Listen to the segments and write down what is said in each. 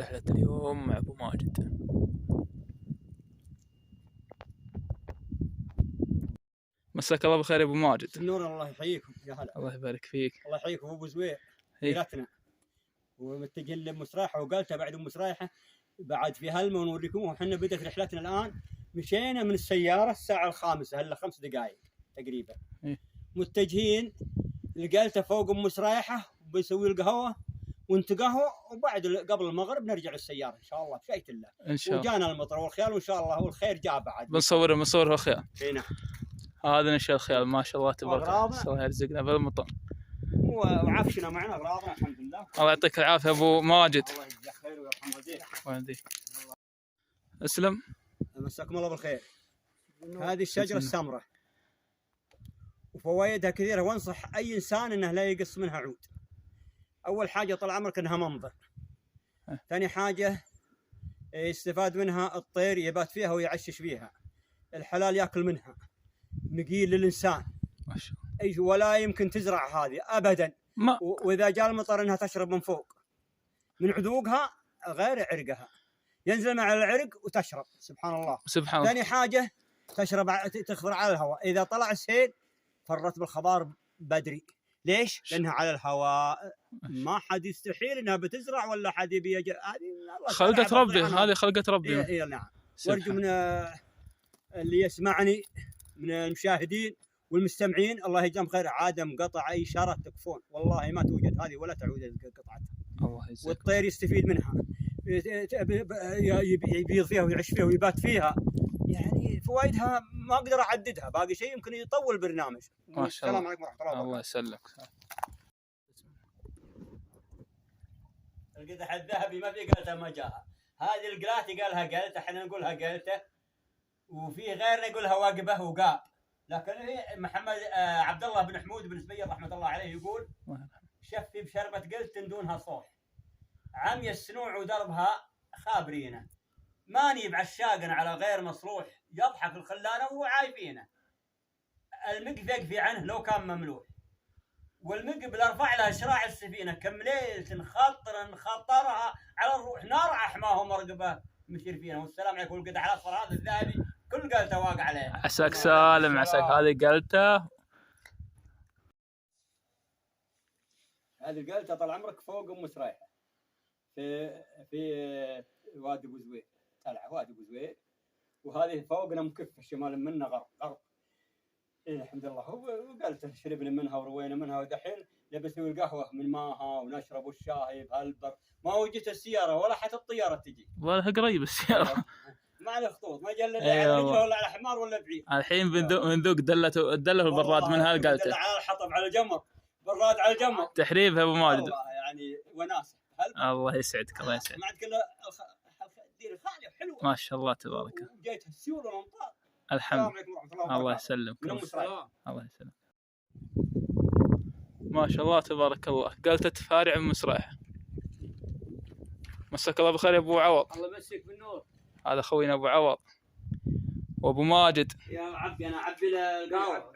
رحلة اليوم مع أبو ماجد. مساك الله بخير يا أبو ماجد. النور، الله يحييكم يا هلا. الله يبارك فيك. الله يحييكم أبو زوير ليلتنا ومتجهين لمسراحة وقالتها بعد مسراحة بعد في هلمة ونوريكم. وحنا بدأت رحلتنا الآن، مشينا من السيارة الساعة 5 هلا 5 دقائق تقريبا. متجهين لقالته فوق مسراحة وبنسوي القهوة ونتقهوى وبعد قبل المغرب نرجع السيارة إن شاء الله بشيء الله. إن شاء الله. وجانا المطر والخيال وإن شاء الله والخير جاء بعد. بنصوره خيال. هنا هذا نشأ الخيال ما شاء الله تبارك الله. الله يرزقنا بالمطر. وعفشنا معنا اغراضنا الحمد لله. الله يعطيك العافيه ابو ماجد. الله يجزاك خير ويرحم والديك. والديك. اسلم. مساكم الله بالخير. هذه الشجره السمراء وفوائدها كثيره، وانصح اي انسان انه لا يقص منها عود. اول حاجه طال عمرك انها منظر. ثاني حاجه يستفاد منها الطير يبات فيها ويعشش فيها. الحلال ياكل منها. مقيل للانسان. ما شاء الله. اي ولا يمكن تزرع هذه ابدا. واذا جاء المطر انها تشرب من فوق من عذوقها غير عرقها، ينزل مع العرق وتشرب. سبحان الله. سبحان الله. ثاني حاجه تشرب تخفر على الهواء، اذا طلع السيل فرت بالخضار بدري. ليش؟ لانها على الهواء، ما حد يستحيل انها بتزرع ولا حد يبي هذه خلقة ربي. هذه خلقة ربي. اي نعم. وارجو من اللي يسمعني من المشاهدين والمستمعين الله يجزاهم خير، عدم قطع اي شرط تكفون، والله ما توجد هذه ولا تعود قطعتها. الله يجزاك. والطير يستفيد منها، يبيض فيها ويعيش فيها ويبات فيها، يعني فوائدها ما اقدر اعددها، باقي شيء يمكن يطول البرنامج. ما شاء الله. السلام عليكم ورحمه الله وبركاته. الله يسلمك. القدح الذهبي ما في قالته ما جاء. هذه القلات قالها قالته، احنا نقولها قالته، وفي غيرنا يقولها واقبه وقاب. لكن محمد عبد الله بن حمود بن سبير رحمه الله عليه يقول شفي بشربة قلت دونها صوح، عمي السنوع ودربها خابرينه، ما نيب عشاقنا على غير مصروح، يضحك الخلانه وهو عايفينه، المقف يقفي عنه لو كان مملوح، والمقبل ارفع لها شراع السفينه، كم ليله خطرها على الروح، نار احماه مرقبه مشير فينا. والسلام عليكم. والقدح الاصفر هذا الذهبي كل قلته واقع عليه. عساك سالم. عساك. هذه قلته. هذه قلته طال عمرك فوق ام سريحه في وادي ابو زوير، طلع وادي ابو زوير، وهذه فوقنا مكفه شمال منها غرب. إيه الحمد لله. وقلته شربنا منها وروينا منها، ودحين نبي نسوي القهوه من ماها ونشرب الشاي بهالبر. ما وجدت السياره ولا حتى الطياره تجي، ولا قريب السياره. ما عليه خطوط، ما جل على رجله ولا على حمار ولا بعيد. الحين بندوق دله البراد من هالقلته. على الحطب على جمر، براد على جمر. تحريف يا ابو ماجد. والله يعني وناسه. الله يسعدك. الله يسعدك. ما عاد كله الدير خاليه وحلوه ما شاء الله تبارك. وجيتها السيول والامطار. الحمد لله. الله يسلمك. الله يسلمك. ما شاء الله تبارك الله. قالت تفارع من مسرح. مساك الله بخير يا ابو عوض. الله يمسك بالنور. هذا خوينا ابو عوض وابو ماجد. يا عبي انا اعبي القهوه.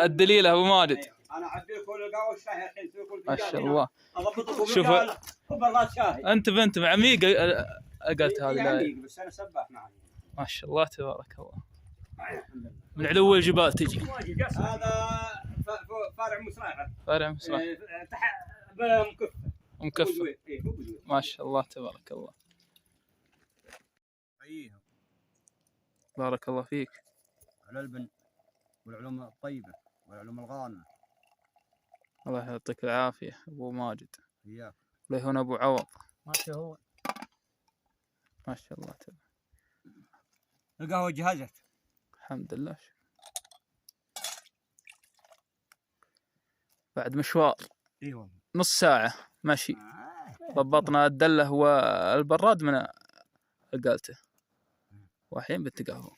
الدليل ابو ماجد. انا اعبي لكم القهوه والشاي الحين في كل ما شاء الله. اضبطكم شوف براد شاي. انت بنت مع عميق قلت هذه. بس انا سباح معي. ما شاء الله تبارك الله. من علو الجبال تجي. هذا فارع مسرحه. فارع مسرحه. مكفى. ما شاء الله تبارك الله. بارك الله فيك. على البن والعلوم الطيبه والعلوم الغانمه. الله يعطيك العافيه ابو ماجد. اياك. ليه هنا ابو عوض. ما شاء الله. ما شاء الله تبارك. القهوه جهزت. الحمد لله. بعد مشوار. اي والله. نص ساعة مشي. ضبطنا الدلة والبراد من قالته. والحين بنتقهوى.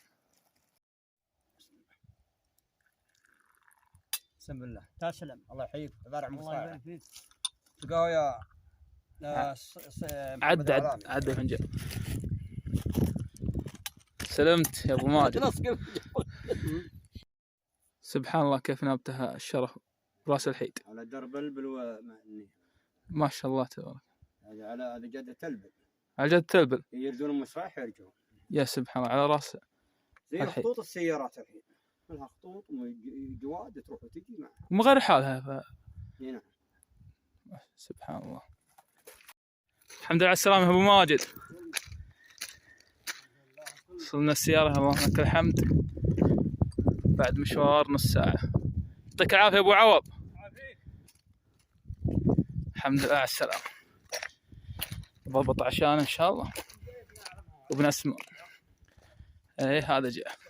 بسم الله. تسلم. الله يحييك. بارع مصارع. القهوة يا عد فنجان. سلمت يا ابو ماجد. سبحان الله كيف نابته الشرف راس الحيد على درب البل ما شاء الله تبارك. هذا على جدة البل. على جد تلبل. يردون المصباح يرجعون. يا سبحان الله على راسه. زي خطوط السيارات الحين، لها خطوط جواد تروح وتجي معها. من غير حالها. نعم. سبحان الله. الحمد لله على السلامة أبو ماجد. وصلنا السيارة اللهم لك الحمد بعد مشوار نص ساعة. يعطيك العافية أبو عوض. الحمد لله على السلامة. ضبط عشان إن شاء الله وبنسمع. إيه هذا جاء.